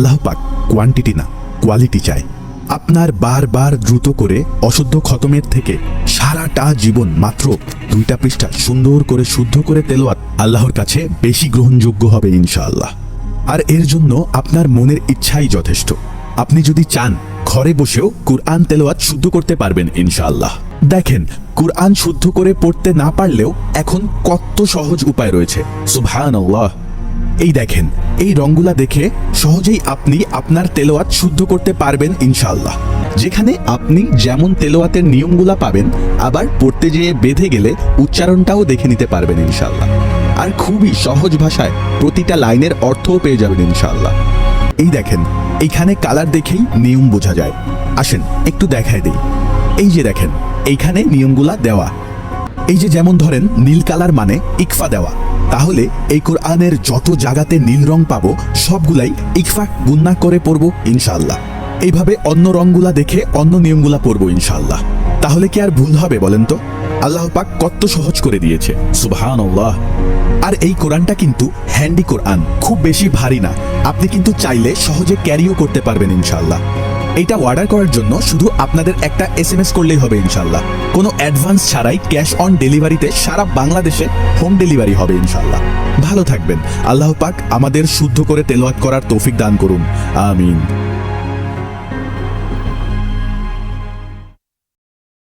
আল্লাহ পাক কোয়ান্টিটি না কোয়ালিটি চায়। আপনার বারবার দ্রুত করে অশুদ্ধ খতমের থেকে সারাটা জীবন মাত্র 2টা পৃষ্ঠা সুন্দর করে শুদ্ধ করে তেলাওয়াত আল্লাহর কাছে বেশি গ্রহণযোগ্য হবে ইনশাআল্লাহ। আর এর জন্য আপনার মনের ইচ্ছাই যথেষ্ট। আপনি যদি চান ঘরে বসেও কুরআন তেলাওয়াত শুদ্ধ করতে পারবেন ইনশাআল্লাহ। দেখেন, কুরআন শুদ্ধ করে পড়তে না পারলেও এখন কত সহজ উপায় রয়েছে। সুবহানাল্লাহ। এই দেখেন, এই রঙগুলা দেখে সহজেই আপনি আপনার তেলাওয়াত শুদ্ধ করতে পারবেন ইনশাআল্লাহ। যেখানে আপনি যেমন তেলাওয়াতের নিয়মগুলা পাবেন, আবার পড়তে যেয়ে বেঁধে গেলে উচ্চারণটাও দেখে নিতে পারবেন ইনশাআল্লাহ। আর খুবই সহজ ভাষায় প্রতিটা লাইনের অর্থও পেয়ে যাবেন ইনশাআল্লাহ। এই দেখেন, এইখানে কালার দেখেই নিয়ম বোঝা যায়। আসেন একটু দেখায় দেই। এই যে দেখেন, এইখানে নিয়মগুলা দেওয়া। এই যে যেমন ধরেন নীল কালার মানে ইকফা দেওয়া, তাহলে এই কোরআনের যত জায়গাতে নীল রং পাবো সবগুলাই ইকফা গুন্না করে পড়বো ইনশাআল্লাহ। এইভাবে অন্য রংগুলা দেখে অন্য নিয়মগুলা পড়বো ইনশাআল্লাহ। তাহলে কি আর ভুল হবে বলেন তো? আল্লাহ পাক কত সহজ করে দিয়েছে, সুবহানাল্লাহ। আর এই কোরআনটা কিন্তু হ্যান্ডি কোরআন, খুব বেশি ভারী না। আপনি কিন্তু চাইলে সহজে ক্যারিও করতে পারবেন ইনশাআল্লাহ। এইটা অর্ডার করার জন্য শুধু আপনাদের একটা SMS করলেই হবে ইনশাআল্লাহ। কোনো অ্যাডভান্স ছাড়াই ক্যাশ অন ডেলিভারিতে সারা বাংলাদেশে হোম ডেলিভারি হবে ইনশাআল্লাহ। ভালো থাকবেন। আল্লাহ পাক আমাদের শুদ্ধ করে তেলাওয়াত করার তৌফিক দান করুন। আমিন।